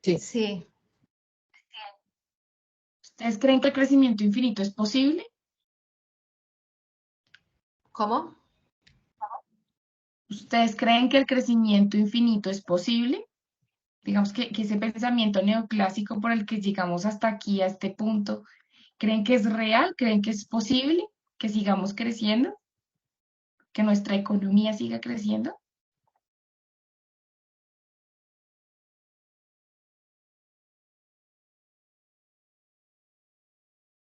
Sí. Sí. ¿Ustedes creen que el crecimiento infinito es posible? ¿Cómo? ¿Ustedes creen que el crecimiento infinito es posible? Digamos que ese pensamiento neoclásico por el que llegamos hasta aquí, a este punto, ¿creen que es real? ¿Creen que es posible que sigamos creciendo? ¿Que nuestra economía siga creciendo?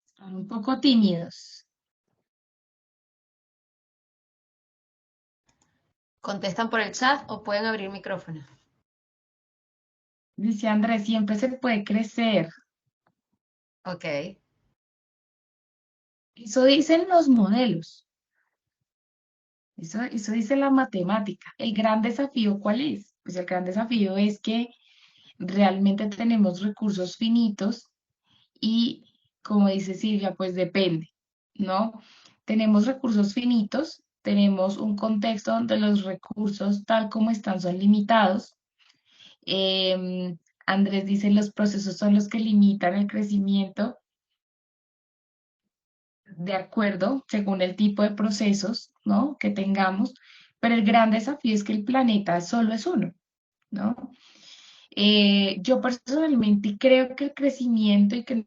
Están un poco tímidos. ¿Contestan por el chat o pueden abrir micrófono? Dice Andrés, siempre se puede crecer. Ok. Eso dicen los modelos. Eso dice la matemática. El gran desafío, ¿cuál es? Pues el gran desafío es que realmente tenemos recursos finitos y, como dice Silvia, pues depende, ¿no? Tenemos recursos finitos, tenemos un contexto donde los recursos tal como están son limitados. Andrés dice, los procesos son los que limitan el crecimiento, de acuerdo, según el tipo de procesos, ¿no? Que tengamos, pero el gran desafío es que el planeta solo es uno, ¿no? Yo personalmente creo que el crecimiento y que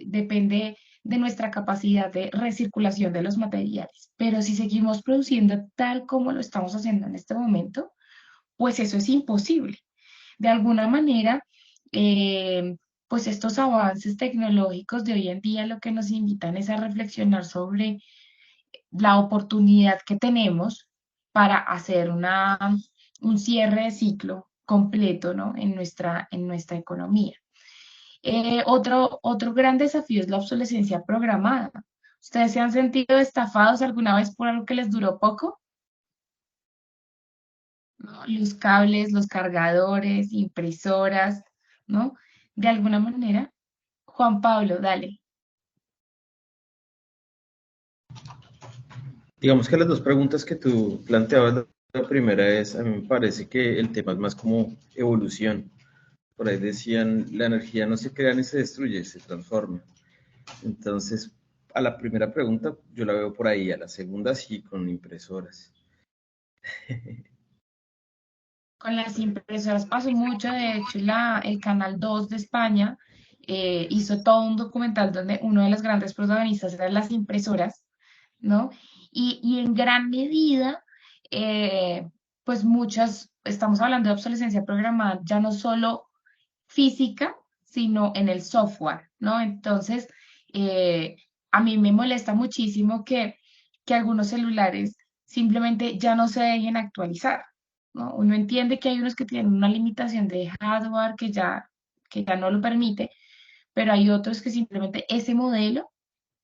depende de nuestra capacidad de recirculación de los materiales, pero si seguimos produciendo tal como lo estamos haciendo en este momento, pues eso es imposible. De alguna manera, pues estos avances tecnológicos de hoy en día lo que nos invitan es a reflexionar sobre la oportunidad que tenemos para hacer un cierre de ciclo completo, ¿no? En nuestra economía. Otro gran desafío es la obsolescencia programada. ¿Ustedes se han sentido estafados alguna vez por algo que les duró poco? ¿No? Los cables, los cargadores, impresoras, ¿no? De alguna manera. Juan Pablo, dale. Digamos que las dos preguntas que tú planteabas, la primera es, a mí me parece que el tema es más como evolución. Por ahí decían, la energía no se crea ni se destruye, se transforma. Entonces, a la primera pregunta yo la veo por ahí, a la segunda sí, con impresoras. Con las impresoras pasó mucho, de hecho el Canal 2 de España hizo todo un documental donde uno de los grandes protagonistas eran las impresoras, ¿no? Y en gran medida, eh, pues muchas, estamos hablando de obsolescencia programada, ya no solo física, sino en el software, ¿no? Entonces, eh, a mí me molesta muchísimo que algunos celulares simplemente ya no se dejen actualizar, ¿no? Uno entiende que hay unos que tienen una limitación de hardware que ya no lo permite, pero hay otros que simplemente ese modelo,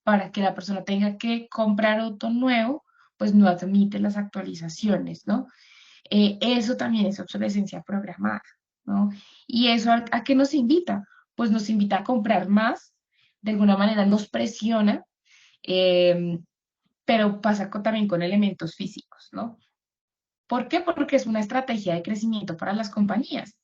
para que la persona tenga que comprar otro nuevo, pues no admite las actualizaciones, ¿no? Eso también es obsolescencia programada, ¿no? ¿Y eso a qué nos invita? Pues nos invita a comprar más, de alguna manera nos presiona, eh, pero pasa también con elementos físicos, ¿no? ¿Por qué? Porque es una estrategia de crecimiento para las compañías.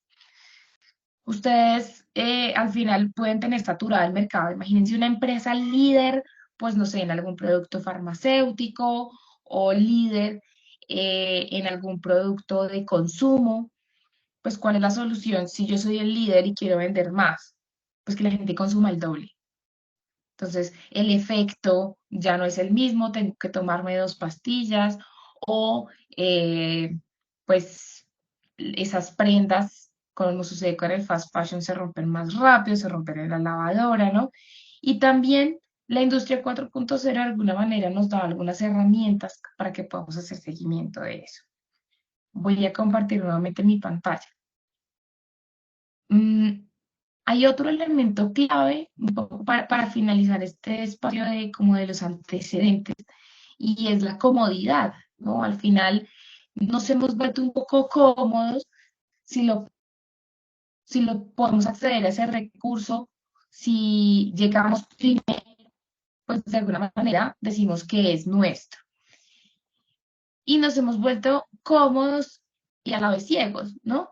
Ustedes al final pueden tener saturado el mercado. Imagínense una empresa líder, pues no sé, en algún producto farmacéutico o líder en algún producto de consumo. Pues ¿cuál es la solución si yo soy el líder y quiero vender más? Pues que la gente consuma el doble. Entonces, el efecto ya no es el mismo, tengo que tomarme dos pastillas o pues esas prendas, como sucede con el fast fashion, se rompen más rápido, se rompen en la lavadora, ¿no? Y también la industria 4.0 de alguna manera nos da algunas herramientas para que podamos hacer seguimiento de eso. Voy a compartir nuevamente mi pantalla. Mm, Hay otro elemento clave, un poco para finalizar este espacio de como de los antecedentes, y es la comodidad, ¿no? Al final nos hemos vuelto un poco cómodos si lo podemos acceder a ese recurso, si llegamos primero, pues de alguna manera decimos que es nuestro. Y nos hemos vuelto cómodos y a la vez ciegos, ¿no?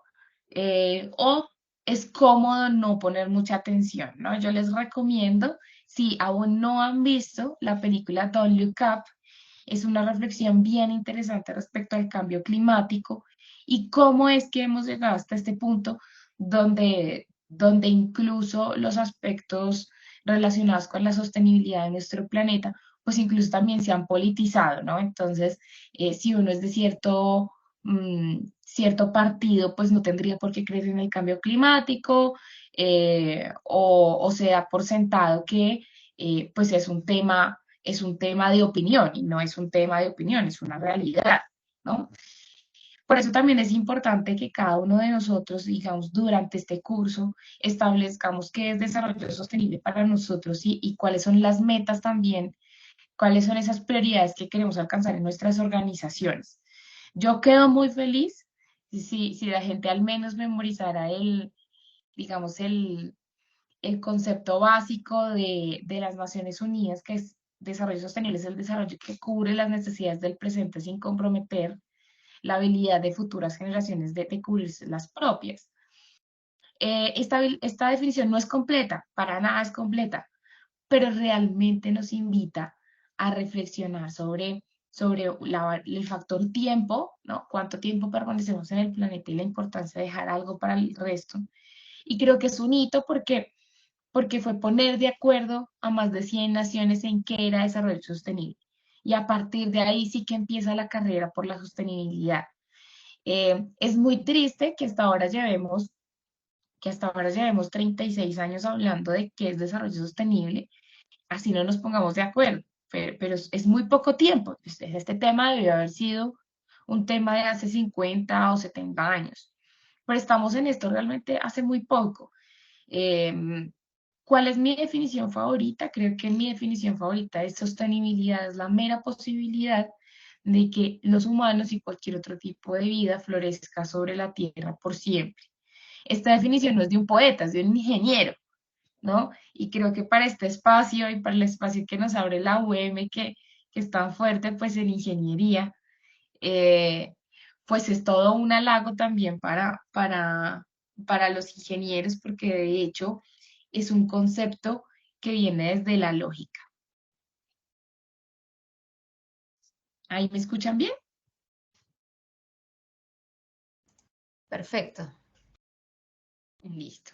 O es cómodo no poner mucha atención, ¿no? Yo les recomiendo, si aún no han visto la película Don't Look Up, es una reflexión bien interesante respecto al cambio climático y cómo es que hemos llegado hasta este punto donde incluso los aspectos relacionados con la sostenibilidad de nuestro planeta, pues incluso también se han politizado, ¿no? Entonces, si uno es de cierto partido, pues no tendría por qué creer en el cambio climático, o se da por sentado que pues es un tema de opinión y no es un tema de opinión, es una realidad, ¿no? Por eso también es importante que cada uno de nosotros, digamos, durante este curso, establezcamos qué es desarrollo sostenible para nosotros y cuáles son las metas también, cuáles son esas prioridades que queremos alcanzar en nuestras organizaciones. Yo quedo muy feliz si la gente al menos memorizara digamos, el concepto básico de las Naciones Unidas, que es desarrollo sostenible, es el desarrollo que cubre las necesidades del presente sin comprometer la habilidad de futuras generaciones de cubrirse las propias. Esta definición no es completa, para nada es completa, pero realmente nos invita a reflexionar sobre el factor tiempo, ¿no? Cuánto tiempo permanecemos en el planeta y la importancia de dejar algo para el resto. Y creo que es un hito porque fue poner de acuerdo a más de 100 naciones en qué era desarrollo sostenible. Y a partir de ahí sí que empieza la carrera por la sostenibilidad. Es muy triste que hasta ahora llevemos 36 años hablando de qué es desarrollo sostenible, así no nos pongamos de acuerdo, pero es muy poco tiempo. Este tema debió haber sido un tema de hace 50 o 70 años, pero estamos en esto realmente hace muy poco. Eh, ¿Cuál es mi definición favorita? Creo que mi definición favorita de sostenibilidad es la mera posibilidad de que los humanos y cualquier otro tipo de vida florezca sobre la tierra por siempre. Esta definición no es de un poeta, es de un ingeniero, ¿no? Y creo que para este espacio y para el espacio que nos abre la UM, que es tan fuerte, pues en ingeniería, eh, pues es todo un halago también para los ingenieros, porque de hecho es un concepto que viene desde la lógica. ¿Ahí me escuchan bien? Perfecto. Listo.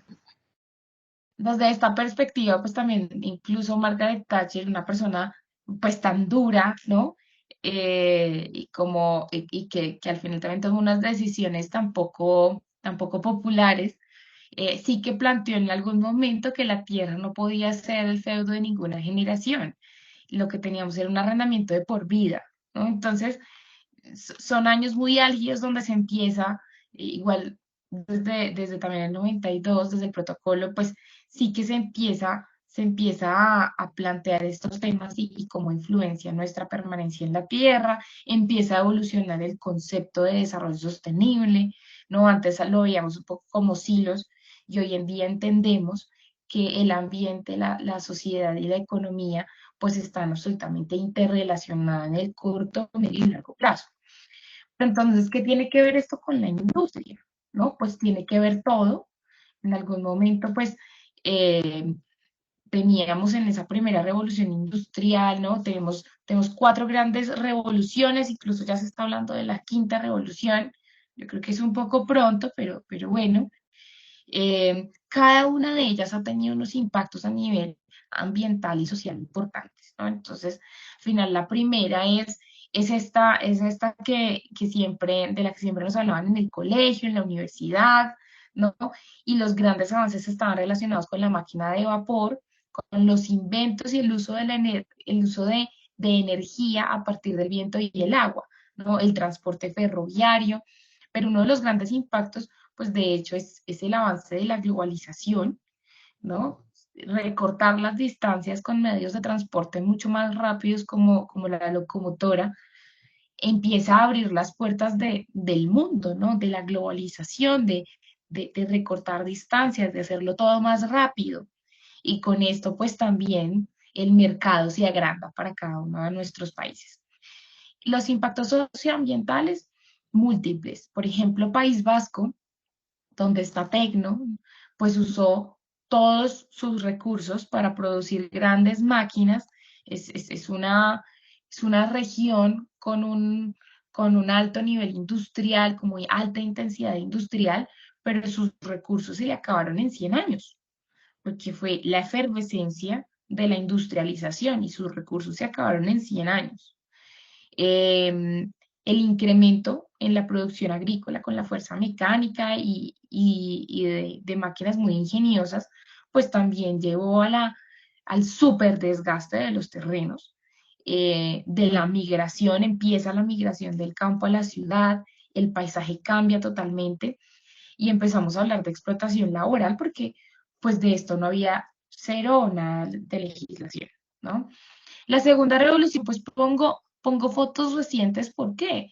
Desde esta perspectiva, pues también incluso Margaret Thatcher, una persona pues tan dura, ¿no? Y que al final también tomó unas decisiones tampoco populares, sí que planteó en algún momento que la tierra no podía ser el feudo de ninguna generación. Lo que teníamos era un arrendamiento de por vida, ¿no? Entonces, son años muy álgidos donde se empieza, igual desde también el 92 desde el protocolo, pues sí que se empieza a plantear estos temas y cómo influencia nuestra permanencia en la Tierra, empieza a evolucionar el concepto de desarrollo sostenible, ¿no? Antes lo veíamos un poco como silos y hoy en día entendemos que el ambiente, la sociedad y la economía pues están absolutamente interrelacionadas en el corto, medio y largo plazo. Entonces, ¿qué tiene que ver esto con la industria? ¿No? Pues tiene que ver todo. En algún momento, pues, eh, teníamos en esa primera revolución industrial, ¿no? Tenemos cuatro grandes revoluciones, incluso ya se está hablando de la quinta revolución. Yo creo que es un poco pronto, pero bueno. Cada una de ellas ha tenido unos impactos a nivel ambiental y social importantes, ¿no? Entonces, al final, la primera es esta de la que siempre nos hablaban en el colegio, en la universidad, ¿no? Y los grandes avances estaban relacionados con la máquina de vapor, con los inventos y el uso de energía a partir del viento y el agua, ¿no? El transporte ferroviario, pero uno de los grandes impactos pues de hecho es el avance de la globalización, ¿no? Recortar las distancias con medios de transporte mucho más rápidos como la locomotora, empieza a abrir las puertas del mundo, ¿no? De la globalización, de recortar distancias, de hacerlo todo más rápido. Y con esto, pues también el mercado se agranda para cada uno de nuestros países. Los impactos socioambientales múltiples. Por ejemplo, País Vasco donde está Tecno, pues usó todos sus recursos para producir grandes máquinas. Es una región con un alto nivel industrial, con muy alta intensidad industrial, pero sus recursos se le acabaron en 100 años, porque fue la efervescencia de la industrialización y sus recursos se acabaron en 100 años. El incremento en la producción agrícola con la fuerza mecánica y de máquinas muy ingeniosas, pues también llevó al súper desgaste de los terrenos, de la migración, empieza la migración del campo a la ciudad, el paisaje cambia totalmente y empezamos a hablar de explotación laboral porque pues de esto no había cero o nada de legislación, ¿no? La segunda revolución, pues pongo fotos recientes, ¿por qué?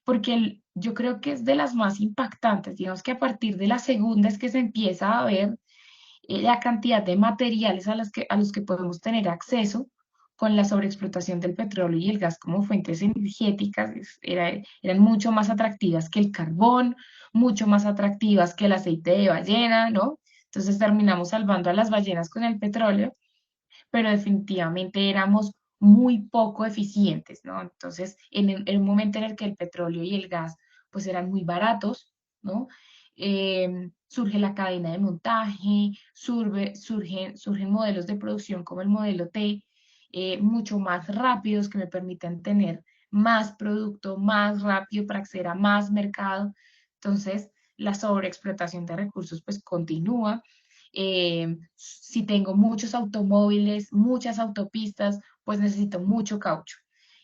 Porque yo creo que es de las más impactantes, digamos que a partir de la segunda es que se empieza a ver la cantidad de materiales a los que podemos tener acceso con la sobreexplotación del petróleo y el gas como fuentes energéticas, eran mucho más atractivas que el carbón, mucho más atractivas que el aceite de ballena, ¿no? Entonces terminamos salvando a las ballenas con el petróleo, pero definitivamente éramos muy poco eficientes, ¿no? Entonces, en un momento en el que el petróleo y el gas pues eran muy baratos, ¿no? Surge la cadena de montaje, surgen modelos de producción como el modelo T, mucho más rápidos que me permiten tener más producto, más rápido para acceder a más mercado. Entonces, la sobreexplotación de recursos pues continúa. Si tengo muchos automóviles, muchas autopistas, pues necesito mucho caucho.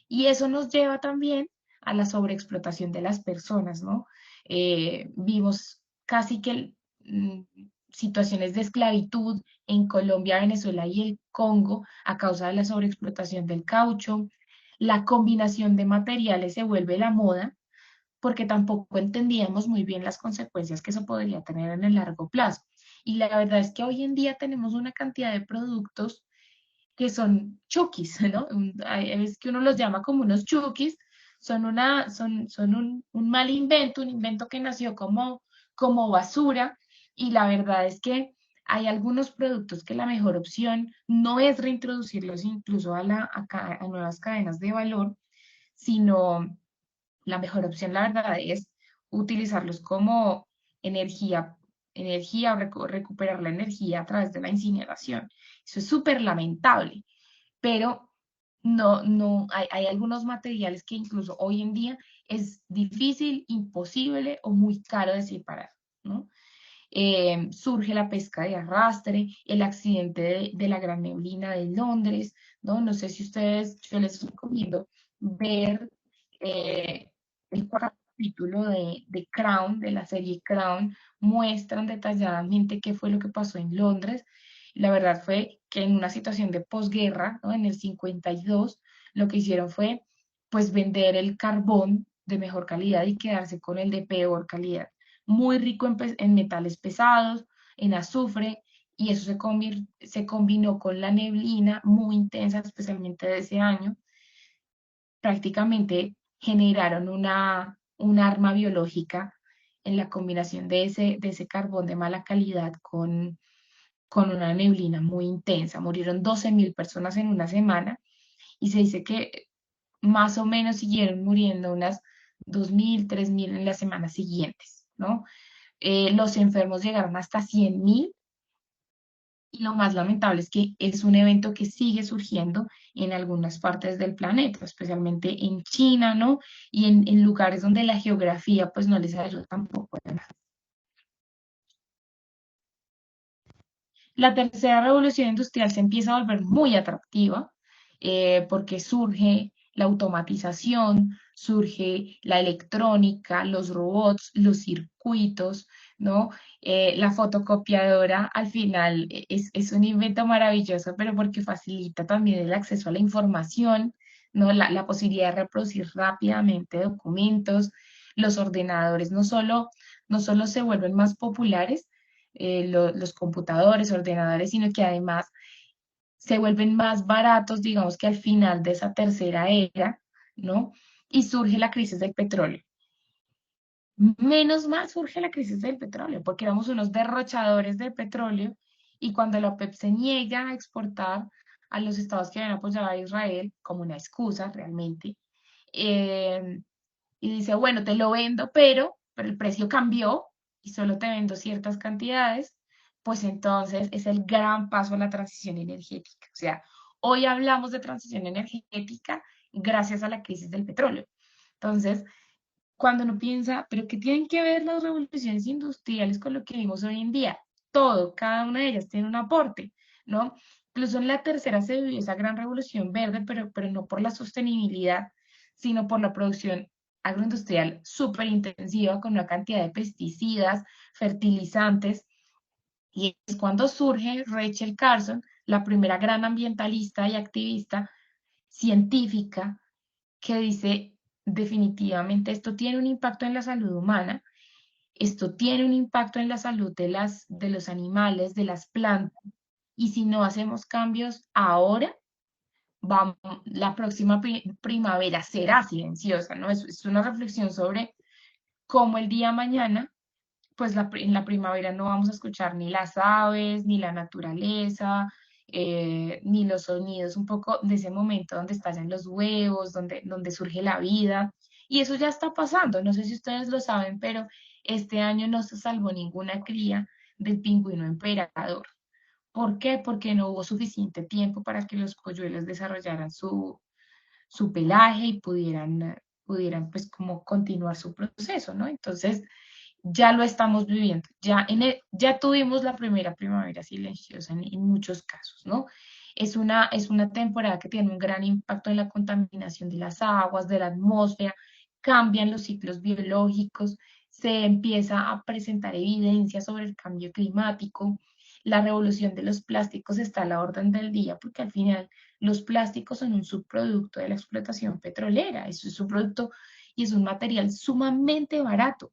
Y eso nos lleva también a la sobreexplotación de las personas, ¿no? Vimos casi que situaciones de esclavitud en Colombia, Venezuela y el Congo a causa de la sobreexplotación del caucho. La combinación de materiales se vuelve la moda porque tampoco entendíamos muy bien las consecuencias que eso podría tener en el largo plazo. Y la verdad es que hoy en día tenemos una cantidad de productos que son chukis, ¿no? Hay veces que uno los llama como unos chukis, son un mal invento, un invento que nació como basura, y la verdad es que hay algunos productos que la mejor opción no es reintroducirlos incluso a nuevas cadenas de valor, sino la mejor opción, la verdad, es utilizarlos como energía, energía o recuperar la energía a través de la incineración. Eso es súper lamentable, pero hay algunos materiales que incluso hoy en día es difícil, imposible o muy caro de separar, ¿no? Surge la pesca de arrastre, el accidente de la Gran Neblina de Londres, ¿no? No sé si ustedes, yo les recomiendo ver eh, el cuarto capítulo de Crown, de la serie Crown, muestran detalladamente qué fue lo que pasó en Londres. La verdad fue que en una situación de posguerra, ¿no? En el 52, lo que hicieron fue pues vender el carbón de mejor calidad y quedarse con el de peor calidad, muy rico en metales pesados, en azufre, y eso se combinó con la neblina muy intensa, especialmente de ese año. Prácticamente generaron un arma biológica en la combinación de ese carbón de mala calidad con una neblina muy intensa. Murieron 12.000 personas en una semana y se dice que más o menos siguieron muriendo unas 2.000, 3.000 en las semanas siguientes, ¿no? Los enfermos llegaron hasta 100.000 y lo más lamentable es que es un evento que sigue surgiendo en algunas partes del planeta, especialmente en China, ¿no? Y en lugares donde la geografía pues no les ayuda tampoco. La tercera revolución industrial se empieza a volver muy atractiva porque surge la automatización, surge la electrónica, los robots, los circuitos, ¿no? La fotocopiadora al final es un invento maravilloso, pero porque facilita también el acceso a la información, ¿no? La posibilidad de reproducir rápidamente documentos. Los ordenadores no solo se vuelven más populares, los computadores, ordenadores, sino que además se vuelven más baratos, digamos que al final de esa tercera era, ¿no? Y surge la crisis del petróleo. menos mal surge la crisis del petróleo, porque éramos unos derrochadores de petróleo y cuando la OPEP se niega a exportar a los estados que habían apoyado a Israel como una excusa realmente, eh, y dice, bueno, te lo vendo, pero el precio cambió y solo te vendo ciertas cantidades, pues entonces es el gran paso a la transición energética. O sea, hoy hablamos de transición energética gracias a la crisis del petróleo. Entonces, cuando uno piensa, pero ¿qué tienen que ver las revoluciones industriales con lo que vimos hoy en día? Todo, cada una de ellas tiene un aporte, ¿no? Incluso en la tercera se vivió esa gran revolución verde, pero no por la sostenibilidad, sino por la producción agroindustrial súper intensiva con una cantidad de pesticidas, fertilizantes, y es cuando surge Rachel Carson, la primera gran ambientalista y activista científica que dice, definitivamente esto tiene un impacto en la salud humana, esto tiene un impacto en la salud de los animales, de las plantas, y si no hacemos cambios ahora, vamos, la próxima primavera será silenciosa, ¿no? Es una reflexión sobre cómo el día mañana, pues en la primavera no vamos a escuchar ni las aves, ni la naturaleza, ni los sonidos un poco de ese momento donde estallan los huevos, donde surge la vida. Y eso ya está pasando. No sé si ustedes lo saben, pero este año no se salvó ninguna cría del pingüino emperador. ¿Por qué? Porque no hubo suficiente tiempo para que los polluelos desarrollaran su pelaje y pudieran pues como continuar su proceso, ¿no? Entonces, ya lo estamos viviendo, ya tuvimos la primera primavera silenciosa en muchos casos, ¿no? Es una temporada que tiene un gran impacto en la contaminación de las aguas, de la atmósfera, cambian los ciclos biológicos, se empieza a presentar evidencia sobre el cambio climático, la revolución de los plásticos está a la orden del día, porque al final los plásticos son un subproducto de la explotación petrolera, es un producto y es un material sumamente barato,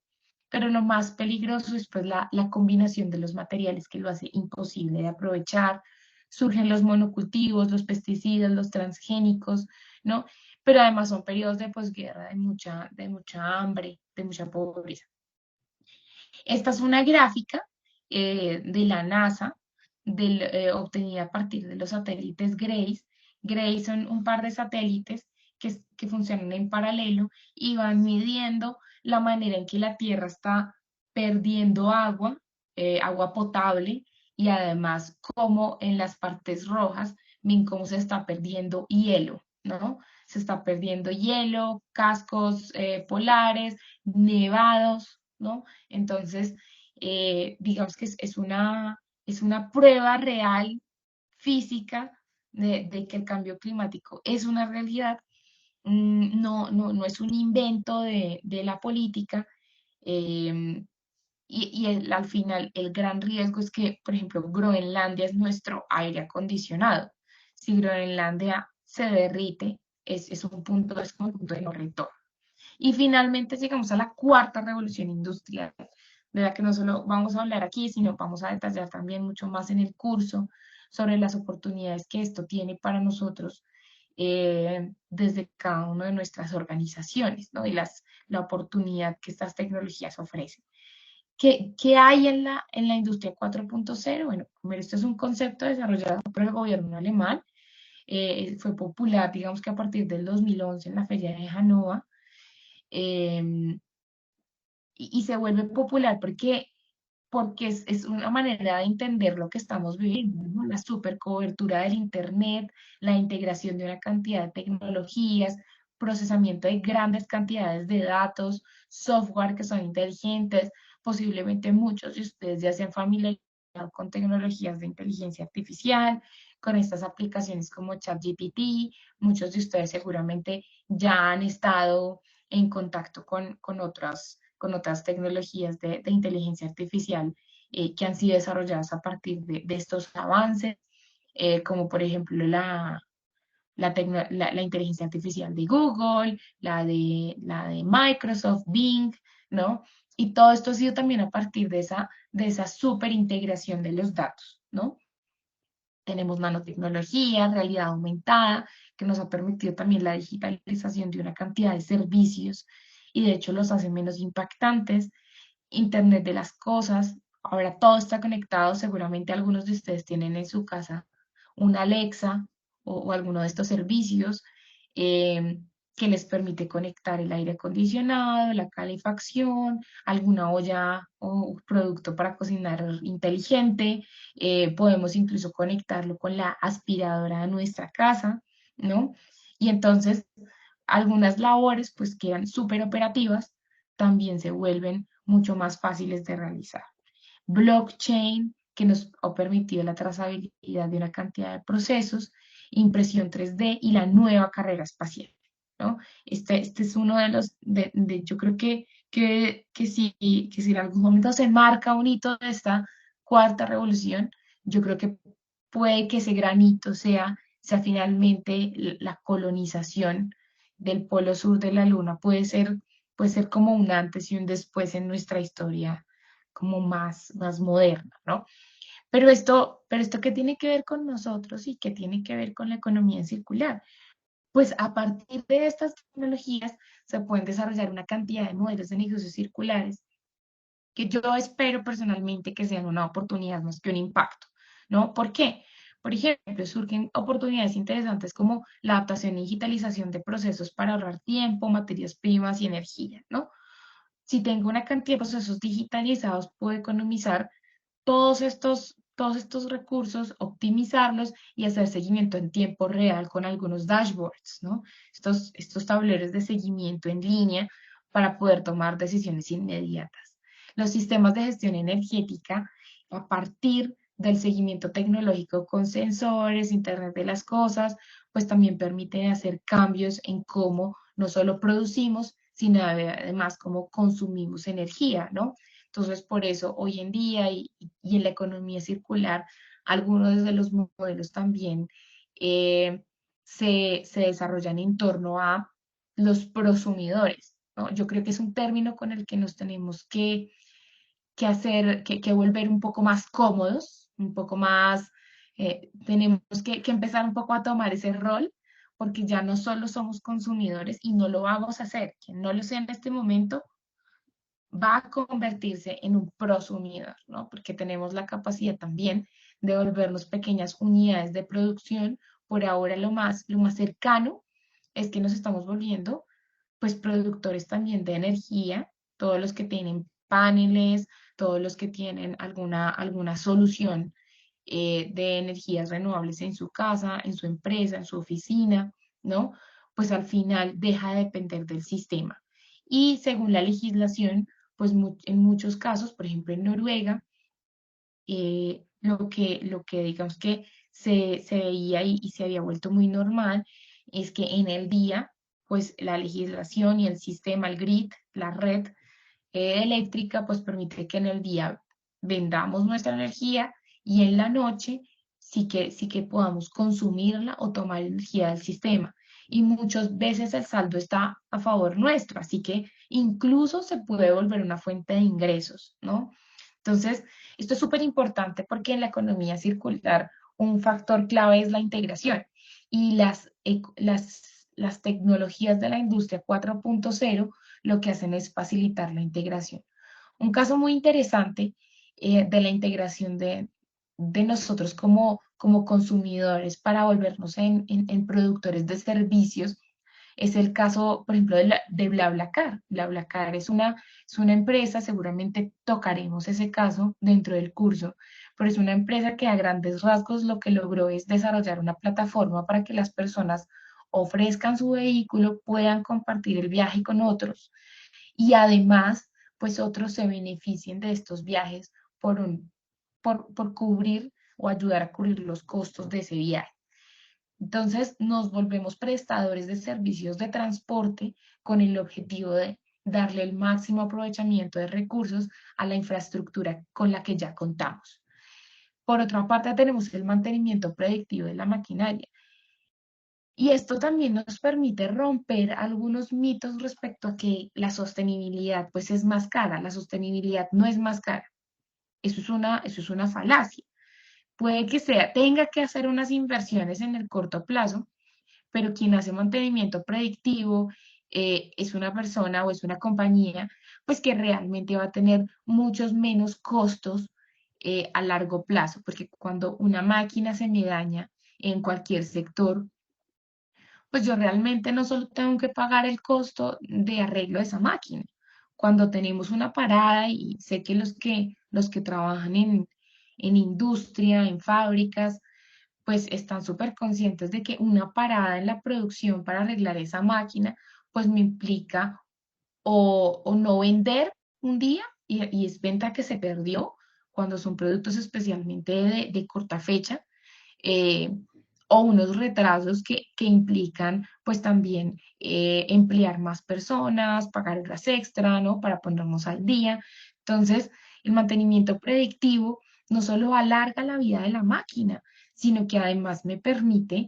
pero lo más peligroso es pues la combinación de los materiales que lo hace imposible de aprovechar. Surgen los monocultivos, los pesticidas, los transgénicos, ¿no? Pero además son periodos de posguerra, de mucha hambre, de mucha pobreza. Esta es una gráfica de la NASA, obtenida a partir de los satélites GRACE. GRACE son un par de satélites que funcionan en paralelo y van midiendo la manera en que la Tierra está perdiendo agua, agua potable, y además cómo en las partes rojas ven cómo se está perdiendo hielo, ¿no? Se está perdiendo hielo, cascos polares, nevados, ¿no? Entonces, digamos que es una prueba real, física, de que el cambio climático es una realidad, no es un invento de la política. em, al final, el gran riesgo es que, por ejemplo, Groenlandia es nuestro aire acondicionado. Si Groenlandia se derrite, es como un punto de no retorno. Y finalmente llegamos a la cuarta revolución industrial, de la que no solo vamos a hablar aquí, sino vamos a detallar también mucho más en el curso sobre las oportunidades que esto tiene para nosotros desde cada una de nuestras organizaciones, ¿no? Y la oportunidad que estas tecnologías ofrecen. ¿Qué hay en la industria 4.0? Bueno, primero, esto es un concepto desarrollado por el gobierno alemán. Fue popular, digamos que a partir del 2011 en la feria de Hannover, eh, y se vuelve popular porque es una manera de entender lo que estamos viviendo, ¿no? La supercobertura del Internet, la integración de una cantidad de tecnologías, procesamiento de grandes cantidades de datos, software que son inteligentes. Posiblemente muchos de ustedes ya se han familiarizado con tecnologías de inteligencia artificial, con estas aplicaciones como ChatGPT. Muchos de ustedes seguramente ya han estado en contacto con otras tecnologías de inteligencia artificial que han sido desarrolladas a partir de estos avances, como por ejemplo la inteligencia artificial de Google, la de Microsoft, Bing, ¿no? Y todo esto ha sido también a partir de esa súper integración de los datos, ¿no? Tenemos nanotecnología, realidad aumentada, que nos ha permitido también la digitalización de una cantidad de servicios y de hecho los hace menos impactantes. Internet de las cosas, ahora todo está conectado, seguramente algunos de ustedes tienen en su casa una Alexa o alguno de estos servicios eh, que les permite conectar el aire acondicionado, la calefacción, alguna olla o producto para cocinar inteligente. Podemos incluso conectarlo con la aspiradora de nuestra casa, ¿no? Y entonces algunas labores, pues que eran súper operativas, también se vuelven mucho más fáciles de realizar. Blockchain, que nos ha permitido la trazabilidad de una cantidad de procesos, impresión 3D y la nueva carrera espacial, ¿no? Este es uno de los, yo creo que si en algún momento se marca un hito de esta cuarta revolución, yo creo que puede que ese gran hito sea finalmente la colonización del polo sur de la Luna. Puede ser como un antes y un después en nuestra historia como más moderna, ¿no? Pero esto ¿qué tiene que ver con nosotros y qué tiene que ver con la economía circular? Pues a partir de estas tecnologías se pueden desarrollar una cantidad de modelos de negocios circulares que yo espero personalmente que sean una oportunidad más que un impacto, ¿no? ¿Por qué? Por ejemplo, surgen oportunidades interesantes como la adaptación y digitalización de procesos para ahorrar tiempo, materias primas y energía, ¿no? Si tengo una cantidad de procesos digitalizados, puedo economizar todos estos recursos, optimizarlos y hacer seguimiento en tiempo real con algunos dashboards, ¿no? Estos tableros de seguimiento en línea para poder tomar decisiones inmediatas. Los sistemas de gestión energética, a partir del seguimiento tecnológico con sensores, Internet de las cosas, pues también permiten hacer cambios en cómo no solo producimos, sino además cómo consumimos energía, ¿no? Entonces, por eso hoy en día y en la economía circular, algunos de los modelos también eh, se desarrollan en torno a los prosumidores, ¿no? Yo creo que es un término con el que nos tenemos que hacer, que volver un poco más cómodos, un poco más, tenemos que empezar un poco a tomar ese rol, porque ya no solo somos consumidores y no lo vamos a hacer. Quien no lo sea en este momento va a convertirse en un prosumidor, ¿no? Porque tenemos la capacidad también de volvernos pequeñas unidades de producción. Por ahora lo más cercano es que nos estamos volviendo pues productores también de energía, todos los que tienen paneles, todos los que tienen alguna solución de energías renovables en su casa, en su empresa, en su oficina, ¿no? Pues al final deja de depender del sistema. Y según la legislación, pues en muchos casos, por ejemplo en Noruega, lo que digamos que se veía y se había vuelto muy normal es que en el día, pues la legislación y el sistema, el grid, la red eléctrica, pues permite que en el día vendamos nuestra energía y en la noche sí que podamos consumirla o tomar energía del sistema. Y muchas veces el saldo está a favor nuestro, así que incluso se puede volver una fuente de ingresos, ¿no? Entonces, esto es súper importante porque en la economía circular un factor clave es la integración y las tecnologías de la industria 4.0 lo que hacen es facilitar la integración. Un caso muy interesante de la integración de nosotros como consumidores para volvernos en productores de servicios es el caso, por ejemplo, de BlaBlaCar. BlaBlaCar es una empresa, seguramente tocaremos ese caso dentro del curso, pero es una empresa que a grandes rasgos lo que logró es desarrollar una plataforma para que las personas ofrezcan su vehículo, puedan compartir el viaje con otros y además, pues otros se beneficien de estos viajes por cubrir o ayudar a cubrir los costos de ese viaje. Entonces nos volvemos prestadores de servicios de transporte con el objetivo de darle el máximo aprovechamiento de recursos a la infraestructura con la que ya contamos. Por otra parte, tenemos el mantenimiento predictivo de la maquinaria. Y esto también nos permite romper algunos mitos respecto a que la sostenibilidad pues es más cara. La sostenibilidad no es más cara. Eso es una falacia. Puede que tenga que hacer unas inversiones en el corto plazo, pero quien hace mantenimiento predictivo, es una persona o es una compañía, pues que realmente va a tener muchos menos costos a largo plazo, porque cuando una máquina se me daña en cualquier sector, pues yo realmente no solo tengo que pagar el costo de arreglo de esa máquina. Cuando tenemos una parada, y sé que los que trabajan en industria, en fábricas, pues están súper conscientes de que una parada en la producción para arreglar esa máquina, pues me implica o no vender un día, y es venta que se perdió cuando son productos especialmente de corta fecha, eh, o unos retrasos que implican pues también emplear más personas, pagar horas extra, ¿no? Para ponernos al día. Entonces, el mantenimiento predictivo no solo alarga la vida de la máquina, sino que además me permite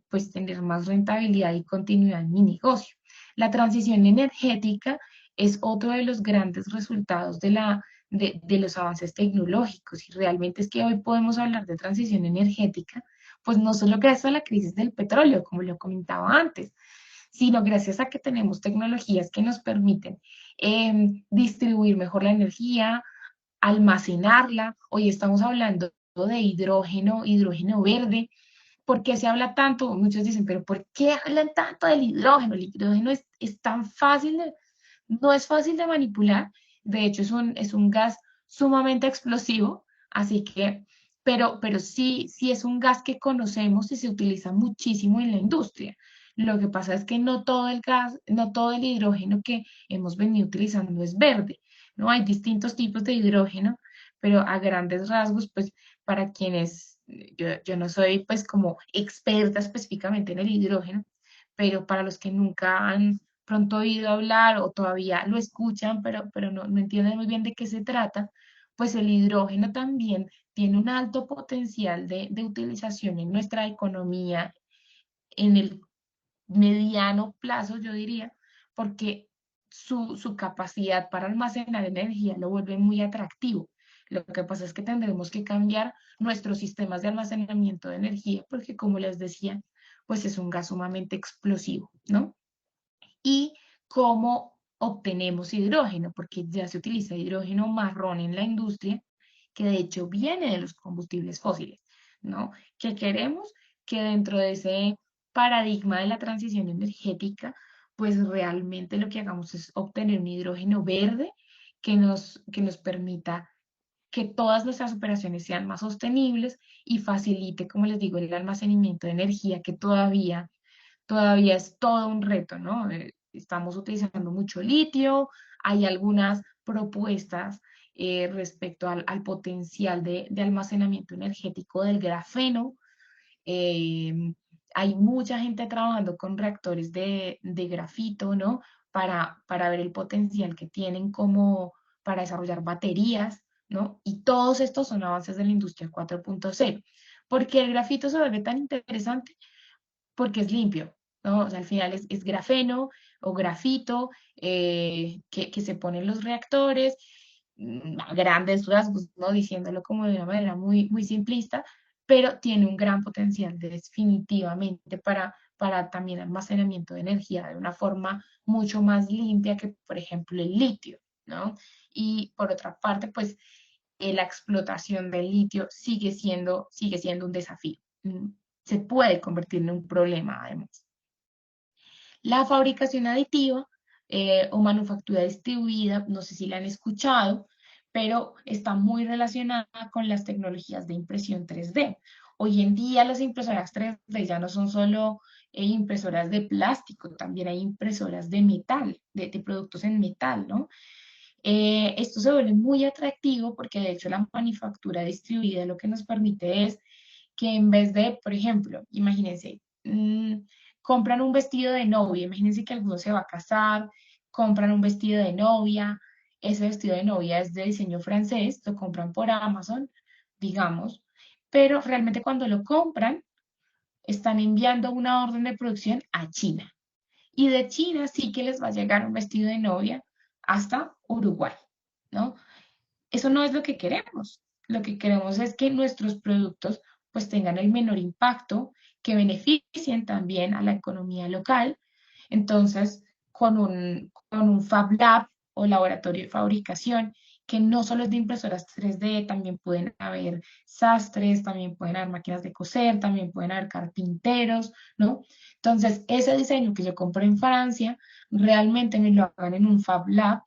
pues tener más rentabilidad y continuidad en mi negocio. La transición energética es otro de los grandes resultados de los avances tecnológicos, y realmente es que hoy podemos hablar de transición energética, pues no solo gracias a la crisis del petróleo, como lo comentaba antes, sino gracias a que tenemos tecnologías que nos permiten distribuir mejor la energía, almacenarla. Hoy estamos hablando de hidrógeno, hidrógeno verde. ¿Por qué se habla tanto? Muchos dicen, pero ¿por qué hablan tanto del hidrógeno? El hidrógeno es tan fácil no es fácil de manipular. De hecho es un gas sumamente explosivo, así que, pero sí es un gas que conocemos y se utiliza muchísimo en la industria. Lo que pasa es que no todo el gas, no todo el hidrógeno que hemos venido utilizando es verde, ¿no? Hay distintos tipos de hidrógeno, pero a grandes rasgos, pues para quienes, yo no soy pues como experta específicamente en el hidrógeno, pero para los que nunca han pronto oído hablar o todavía lo escuchan, pero no entienden muy bien de qué se trata, pues el hidrógeno también tiene un alto potencial de utilización en nuestra economía en el mediano plazo, yo diría, porque su capacidad para almacenar energía lo vuelve muy atractivo. Lo que pasa es que tendremos que cambiar nuestros sistemas de almacenamiento de energía, porque como les decía, pues es un gas sumamente explosivo, ¿no? Y cómo obtenemos hidrógeno, porque ya se utiliza hidrógeno marrón en la industria, que de hecho viene de los combustibles fósiles, ¿no? Que queremos que dentro de ese paradigma de la transición energética, pues realmente lo que hagamos es obtener un hidrógeno verde que nos permita que todas nuestras operaciones sean más sostenibles y facilite, como les digo, el almacenamiento de energía, que todavía es todo un reto, ¿no? Estamos utilizando mucho litio, hay algunas propuestas respecto al potencial de almacenamiento energético del grafeno. eh, Hay mucha gente trabajando con reactores de grafito, ¿no? Para ver el potencial que tienen como para desarrollar baterías, ¿no? Y todos estos son avances de la industria 4.0. ¿Por qué el grafito se vuelve tan interesante? Porque es limpio, ¿no? O sea, al final es grafeno o grafito que se pone en los reactores, a grandes rasgos, ¿no? Diciéndolo como de una manera muy, muy simplista, pero tiene un gran potencial definitivamente para también almacenamiento de energía de una forma mucho más limpia que, por ejemplo, el litio, ¿no? Y por otra parte, pues la explotación del litio sigue siendo un desafío. Se puede convertir en un problema, además. La fabricación aditiva o manufactura distribuida, no sé si la han escuchado, pero está muy relacionada con las tecnologías de impresión 3D. Hoy en día las impresoras 3D ya no son solo impresoras de plástico, también hay impresoras de metal, de productos en metal, ¿no? Esto se vuelve muy atractivo porque de hecho la manufactura distribuida lo que nos permite es que en vez de, por ejemplo, imagínense, compran un vestido de novia, imagínense que alguno se va a casar, compran un vestido de novia, ese vestido de novia es de diseño francés, lo compran por Amazon, digamos, pero realmente cuando lo compran, están enviando una orden de producción a China. Y de China sí que les va a llegar un vestido de novia hasta Uruguay, ¿no? Eso no es lo que queremos. Lo que queremos es que nuestros productos pues tengan el menor impacto, que beneficien también a la economía local, Entonces, con un Fab Lab o laboratorio de fabricación, que no solo es de impresoras 3D, también pueden haber sastres, también pueden haber máquinas de coser, también pueden haber carpinteros, ¿no? Entonces, ese diseño que yo compré en Francia, realmente me lo hagan en un Fab Lab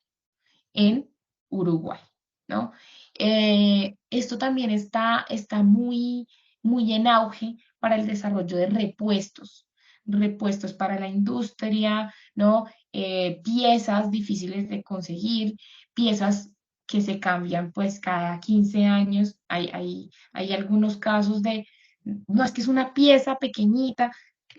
en Uruguay, ¿no? Esto también está muy en auge para el desarrollo de repuestos para la industria, ¿no? Piezas difíciles de conseguir, piezas que se cambian pues cada 15 años. Hay algunos casos no es que es una pieza pequeñita,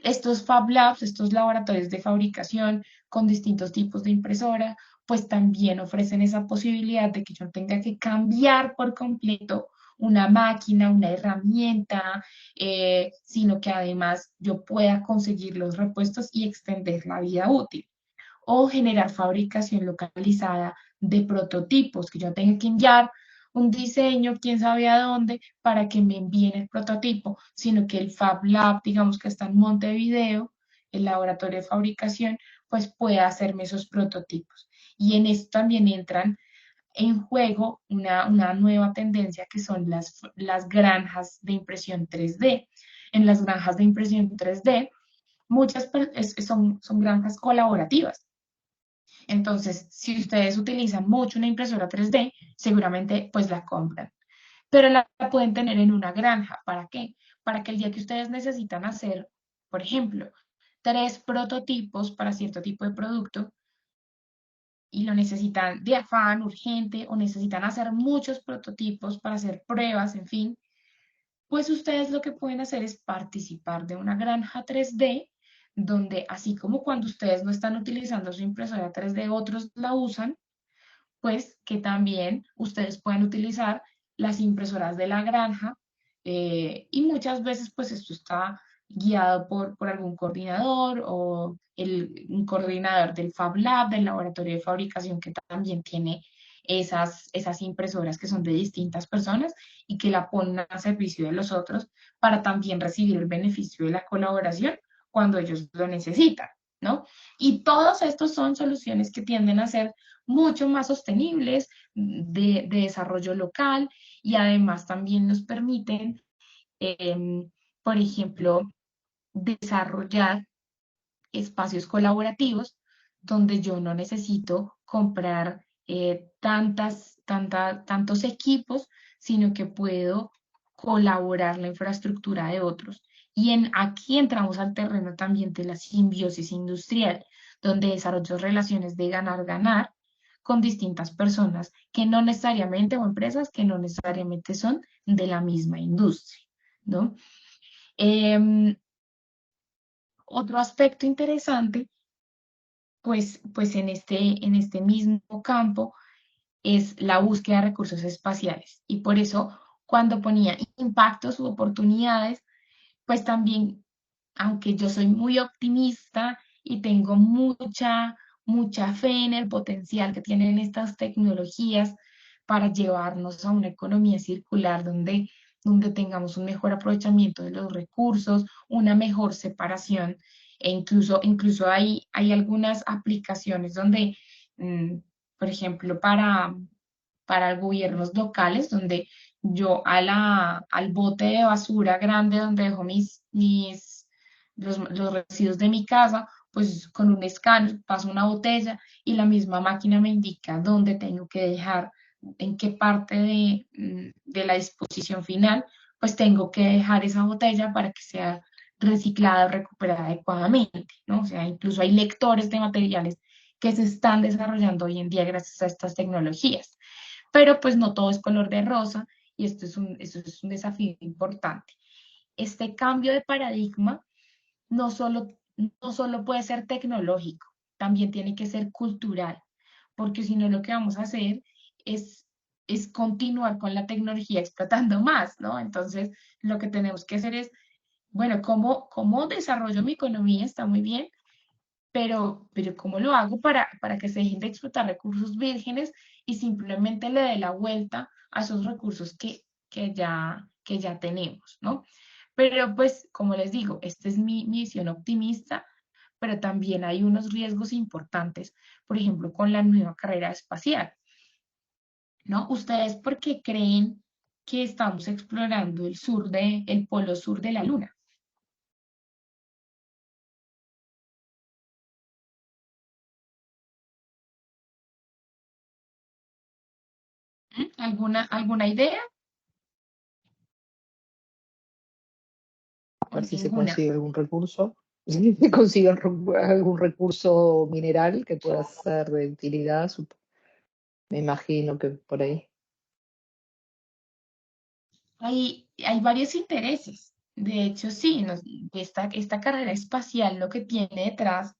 estos Fab Labs, estos laboratorios de fabricación con distintos tipos de impresora, pues también ofrecen esa posibilidad de que yo tenga que cambiar por completo una máquina, una herramienta, sino que además yo pueda conseguir los repuestos y extender la vida útil. O generar fabricación localizada de prototipos, que yo tenga que enviar un diseño, quién sabe a dónde, para que me envíen el prototipo, sino que el Fab Lab, digamos que está en Montevideo, el laboratorio de fabricación, pues pueda hacerme esos prototipos. Y en esto también entran en juego una nueva tendencia que son las granjas de impresión 3D. En las granjas de impresión 3D, son granjas colaborativas. Entonces, si ustedes utilizan mucho una impresora 3D, seguramente pues la compran. Pero la pueden tener en una granja. ¿Para qué? Para que el día que ustedes necesitan hacer, por ejemplo, 3 prototipos para cierto tipo de producto, y lo necesitan de afán, urgente, o necesitan hacer muchos prototipos para hacer pruebas, en fin, pues ustedes lo que pueden hacer es participar de una granja 3D, donde así como cuando ustedes no están utilizando su impresora 3D, otros la usan, pues que también ustedes pueden utilizar las impresoras de la granja, y muchas veces pues esto está guiado por algún coordinador o un coordinador del Fab Lab, del laboratorio de fabricación que también tiene esas impresoras que son de distintas personas y que la ponen a servicio de los otros para también recibir el beneficio de la colaboración cuando ellos lo necesitan, ¿no? Y todos estos son soluciones que tienden a ser mucho más sostenibles, de desarrollo local, y además también nos permiten, por ejemplo, desarrollar espacios colaborativos donde yo no necesito comprar tantos equipos, sino que puedo colaborar la infraestructura de otros. Y aquí entramos al terreno también de la simbiosis industrial, donde desarrollo relaciones de ganar-ganar con distintas personas que no necesariamente, o empresas que no necesariamente son de la misma industria, ¿no? Em, Otro aspecto interesante, pues en este mismo campo, es la búsqueda de recursos espaciales. Y por eso, cuando ponía impactos u oportunidades, pues también, aunque yo soy muy optimista y tengo mucha fe en el potencial que tienen estas tecnologías para llevarnos a una economía circular donde tengamos un mejor aprovechamiento de los recursos, una mejor separación, e incluso hay algunas aplicaciones donde, mm, por ejemplo, para gobiernos locales, donde yo al bote de basura grande donde dejo los residuos de mi casa, pues con un escáner paso una botella y la misma máquina me indica dónde tengo que dejar, en qué parte de la disposición final, pues tengo que dejar esa botella para que sea reciclada o recuperada adecuadamente, ¿no? O sea, incluso hay lectores de materiales que se están desarrollando hoy en día gracias a estas tecnologías. Pero pues no todo es color de rosa, y esto es un desafío importante. Este cambio de paradigma no solo puede ser tecnológico, también tiene que ser cultural, porque si no lo que vamos a hacer es, es continuar con la tecnología explotando más, ¿no? Entonces, lo que tenemos que hacer es, bueno, ¿cómo desarrollo mi economía? Está muy bien, pero ¿cómo lo hago para que se dejen de explotar recursos vírgenes y simplemente le dé la vuelta a esos recursos que ya tenemos, ¿no? Pero pues, como les digo, esta es mi visión optimista, pero también hay unos riesgos importantes, por ejemplo, con la nueva carrera espacial, ¿no? ¿Ustedes por qué creen que estamos explorando el polo sur de la Luna? ¿Alguna idea? A ver si se Ninguna. consigue algún recurso, si se consigue algún recurso mineral que pueda ser de utilidad, me imagino que por ahí. Hay varios intereses. De hecho, sí, esta carrera espacial lo que tiene detrás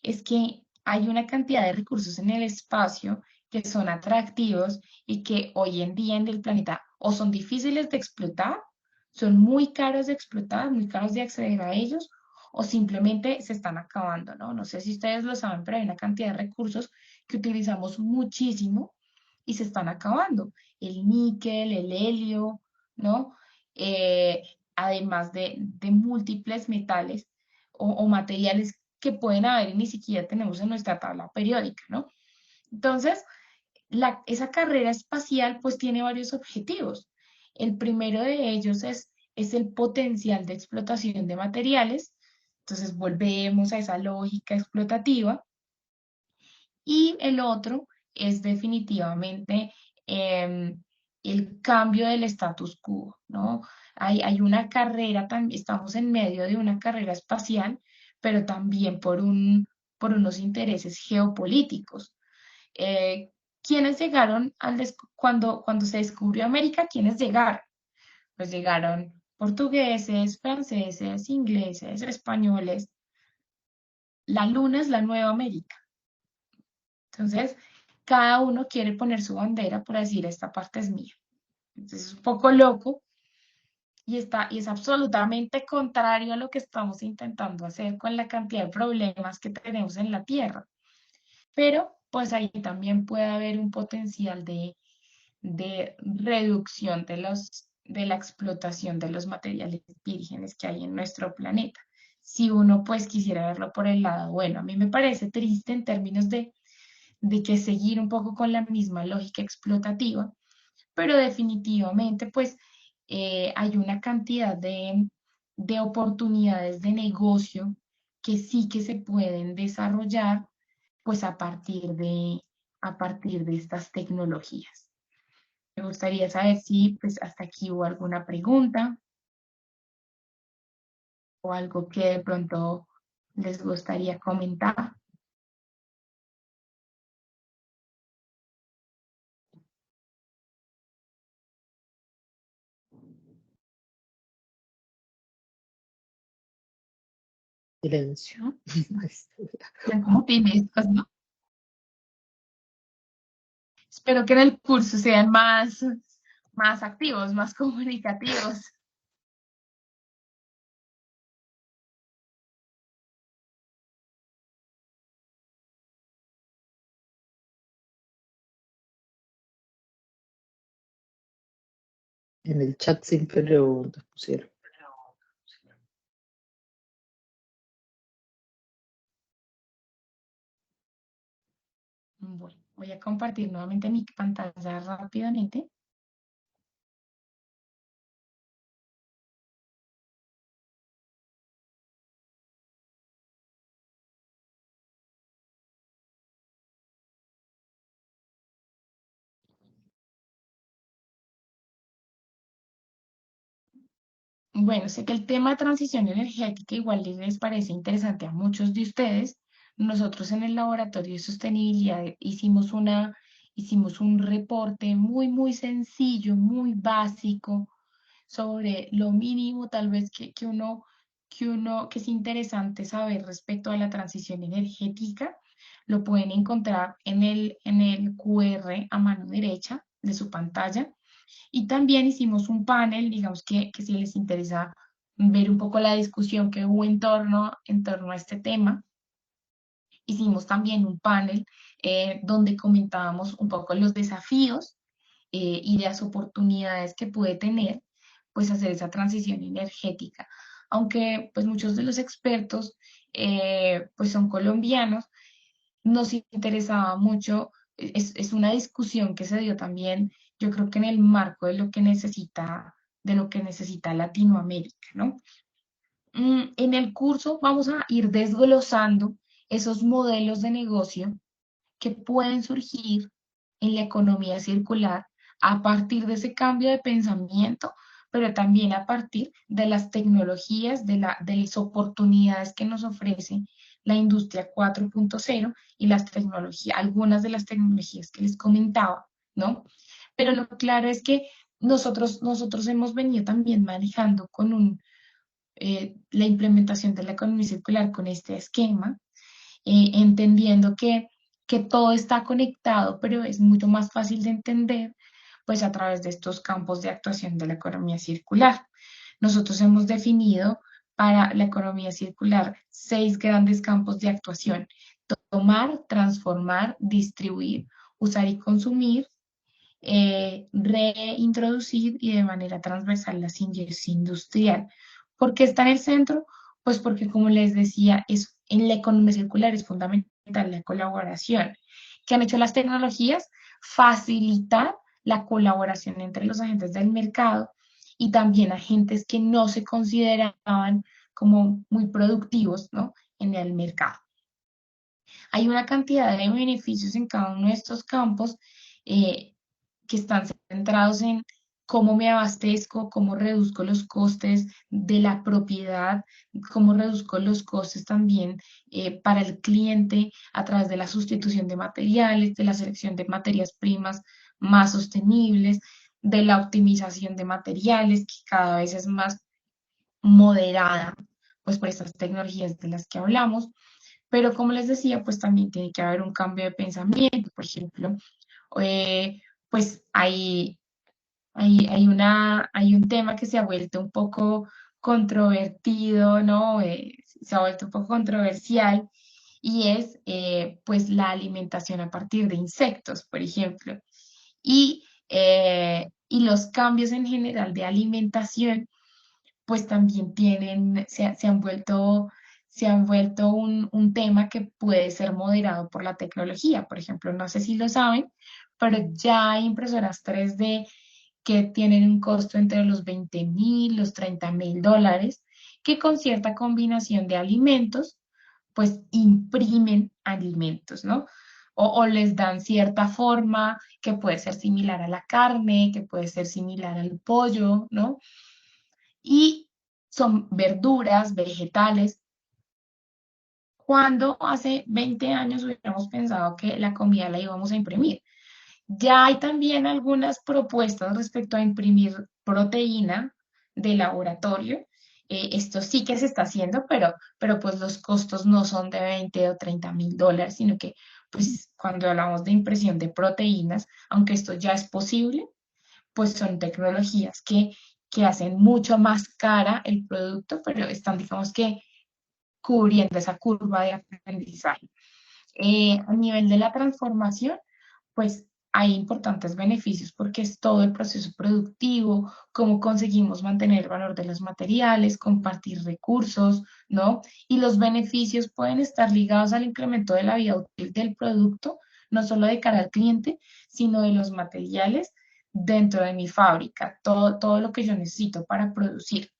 es que hay una cantidad de recursos en el espacio que son atractivos y que hoy en día en el planeta o son difíciles de explotar, son muy caros de explotar, muy caros de acceder a ellos, o simplemente se están acabando, ¿no? No sé si ustedes lo saben, pero hay una cantidad de recursos que utilizamos muchísimo y se están acabando. El níquel, el helio, ¿no? Eh, además de múltiples metales o materiales que pueden haber y ni siquiera tenemos en nuestra tabla periódica, ¿no? Entonces, esa carrera espacial pues tiene varios objetivos. El primero de ellos es el potencial de explotación de materiales. Entonces, volvemos a esa lógica explotativa. Y el otro es definitivamente em, el cambio del status quo, ¿no? Hay una carrera, estamos en medio de una carrera espacial, pero también por unos intereses geopolíticos. ¿Quiénes llegaron cuando se descubrió América? ¿Quiénes llegaron? Pues llegaron portugueses, franceses, ingleses, españoles. La Luna es la nueva América. Entonces, cada uno quiere poner su bandera por decir, esta parte es mía. Entonces, es un poco loco y es absolutamente contrario a lo que estamos intentando hacer con la cantidad de problemas que tenemos en la Tierra. Pero, pues ahí también puede haber un potencial de reducción de la explotación de los materiales vírgenes que hay en nuestro planeta. Si uno pues quisiera verlo por el lado bueno, a mí me parece triste en términos de que seguir un poco con la misma lógica explotativa, pero definitivamente pues hay una cantidad de oportunidades de negocio que sí que se pueden desarrollar pues a partir de estas tecnologías. Me gustaría saber si pues hasta aquí hubo alguna pregunta o algo que de pronto les gustaría comentar. Silencio. ¿No? Son como finescos, ¿no? Espero que en el curso sean más activos, más comunicativos. En el chat sin preguntas pusieron. Bueno, voy a compartir nuevamente mi pantalla rápidamente. Bueno, sé que el tema de transición energética igual les parece interesante a muchos de ustedes. Nosotros en el laboratorio de sostenibilidad hicimos un reporte muy sencillo, muy básico sobre lo mínimo tal vez que es interesante saber respecto a la transición energética. Lo pueden encontrar en el QR a mano derecha de su pantalla. Y también hicimos un panel, digamos que si les interesa ver un poco la discusión que hubo en torno a este tema, hicimos también un panel donde comentábamos un poco los desafíos y las oportunidades que puede tener pues hacer esa transición energética. Aunque pues muchos de los expertos pues son colombianos. Nos interesaba mucho, es una discusión que se dio también, yo creo que en el marco de lo que necesita Latinoamérica, ¿no? En el curso vamos a ir desglosando esos modelos de negocio que pueden surgir en la economía circular a partir de ese cambio de pensamiento, pero también a partir de las tecnologías, de las oportunidades que nos ofrece la industria 4.0 y las tecnologías, algunas de las tecnologías que les comentaba, ¿no? Pero lo claro es que nosotros hemos venido también manejando la implementación de la economía circular con este esquema, entendiendo que todo está conectado, pero es mucho más fácil de entender pues a través de estos campos de actuación de la economía circular. Nosotros hemos definido para la economía circular 6 grandes campos de actuación: tomar, transformar, distribuir, usar y consumir, reintroducir y de manera transversal la sinergia industrial. ¿Por qué está en el centro? Pues porque, como les decía, en la economía circular es fundamental la colaboración. ¿Qué han hecho las tecnologías? Facilitar la colaboración entre los agentes del mercado y también agentes que no se consideraban como muy productivos, ¿no?, en el mercado. Hay una cantidad de beneficios en cada uno de estos campos, eh, que están centrados en cómo me abastezco, cómo reduzco los costes de la propiedad, cómo reduzco los costes también para el cliente a través de la sustitución de materiales, de la selección de materias primas más sostenibles, de la optimización de materiales, que cada vez es más moderada, pues por estas tecnologías de las que hablamos. Pero como les decía, pues también tiene que haber un cambio de pensamiento. Por ejemplo, eh, pues hay un tema que se ha vuelto un poco controvertido, ¿no? Se ha vuelto un poco controversial, y es pues la alimentación a partir de insectos, por ejemplo. Y los cambios en general de alimentación pues también se han vuelto un tema que puede ser moderado por la tecnología. Por ejemplo, no sé si lo saben, pero ya hay impresoras 3D que tienen un costo entre los 20.000, los 30.000 dólares, que con cierta combinación de alimentos, pues imprimen alimentos, ¿no? O les dan cierta forma que puede ser similar a la carne, que puede ser similar al pollo, ¿no? Y son verduras, vegetales. Cuando hace 20 años hubiéramos pensado que la comida la íbamos a imprimir. Ya hay también algunas propuestas respecto a imprimir proteína de laboratorio. Esto sí que se está haciendo, pero pues los costos no son de 20 o 30.000 dólares, sino que pues cuando hablamos de impresión de proteínas, aunque esto ya es posible, pues son tecnologías que hacen mucho más cara el producto, pero están, digamos que, cubriendo esa curva de aprendizaje. A nivel de la transformación, pues hay importantes beneficios porque es todo el proceso productivo, cómo conseguimos mantener el valor de los materiales, compartir recursos, ¿no? Y los beneficios pueden estar ligados al incremento de la vida útil del producto, no solo de cara al cliente, sino de los materiales dentro de mi fábrica, todo lo que yo necesito para producir.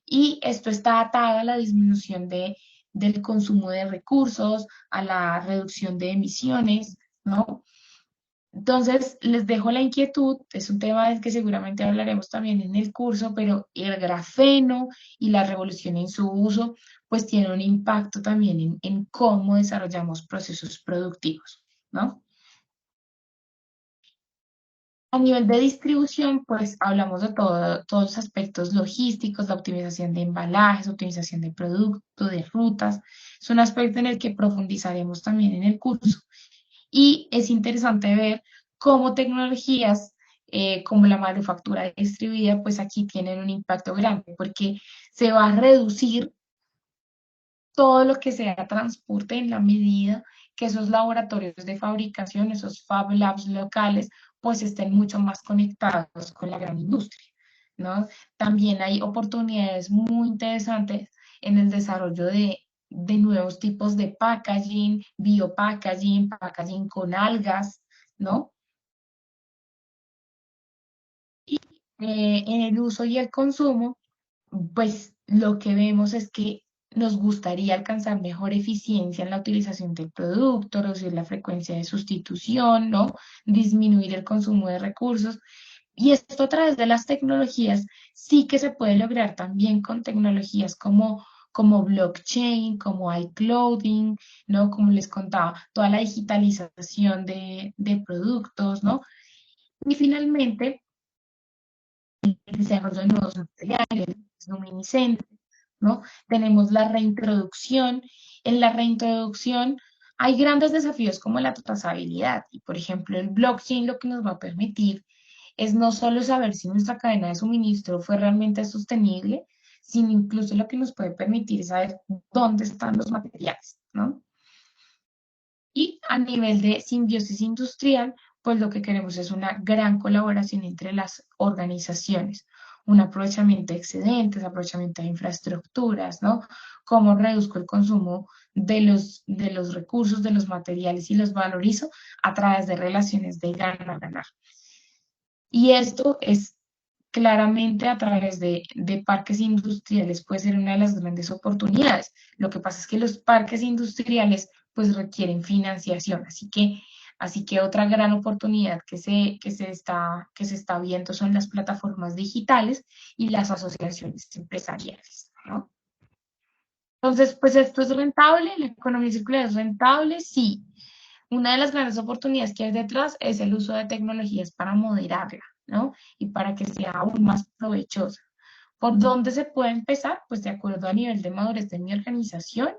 Y esto está atado a la disminución del consumo de recursos, a la reducción de emisiones, ¿no? Entonces, les dejo la inquietud, es un tema del que seguramente hablaremos también en el curso, pero el grafeno y la revolución en su uso, pues tiene un impacto también en cómo desarrollamos procesos productivos, ¿no? A nivel de distribución, pues hablamos de todos los aspectos logísticos, la optimización de embalajes, optimización de producto, de rutas. Es un aspecto en el que profundizaremos también en el curso. Y es interesante ver cómo tecnologías como la manufactura distribuida, pues aquí tienen un impacto grande, porque se va a reducir todo lo que sea transporte en la medida que esos laboratorios de fabricación, esos Fab Labs locales, pues estén mucho más conectados con la gran industria, ¿no? También hay oportunidades muy interesantes en el desarrollo de nuevos tipos de packaging, biopackaging, packaging con algas, ¿no? En el uso y el consumo, pues lo que vemos es que nos gustaría alcanzar mejor eficiencia en la utilización del producto, reducir la frecuencia de sustitución, ¿no? Disminuir el consumo de recursos. Y esto a través de las tecnologías sí que se puede lograr también con tecnologías como blockchain, como iClouding, ¿no? Como les contaba, toda la digitalización de productos, ¿no? Y finalmente, el desarrollo de nuevos materiales, luminiscentes, ¿no? Tenemos la reintroducción. En la reintroducción hay grandes desafíos como la trazabilidad y, por ejemplo, el blockchain lo que nos va a permitir es no solo saber si nuestra cadena de suministro fue realmente sostenible, sino incluso lo que nos puede permitir es saber dónde están los materiales, ¿no? Y a nivel de simbiosis industrial, pues lo que queremos es una gran colaboración entre las organizaciones, un aprovechamiento de excedentes, aprovechamiento de infraestructuras, ¿no? Cómo reduzco el consumo de los recursos, de los materiales y los valorizo a través de relaciones de ganar-ganar. Y esto es claramente a través de parques industriales puede ser una de las grandes oportunidades. Lo que pasa es que los parques industriales pues requieren financiación, así que otra gran oportunidad que se está viendo son las plataformas digitales y las asociaciones empresariales, ¿no? Entonces, pues esto es rentable, la economía circular es rentable, sí. Una de las grandes oportunidades que hay detrás es el uso de tecnologías para moderarla, ¿no? Y para que sea aún más provechosa. ¿Por dónde se puede empezar? Pues de acuerdo a nivel de madurez de mi organización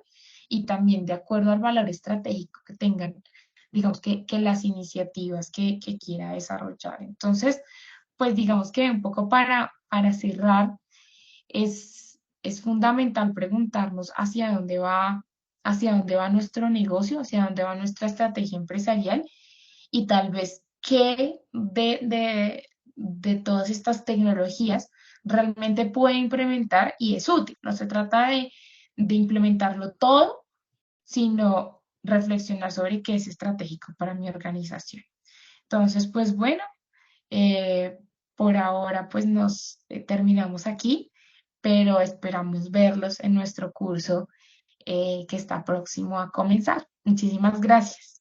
y también de acuerdo al valor estratégico que tengan, digamos que las iniciativas que quiera desarrollar. Entonces, pues digamos que un poco para cerrar, es fundamental preguntarnos hacia dónde va nuestro negocio, hacia dónde va nuestra estrategia empresarial y tal vez qué de todas estas tecnologías realmente puede implementar y es útil. No se trata de implementarlo todo, sino reflexionar sobre qué es estratégico para mi organización. Entonces, pues bueno, eh, por ahora pues nos terminamos aquí, pero esperamos verlos en nuestro curso que está próximo a comenzar. Muchísimas gracias.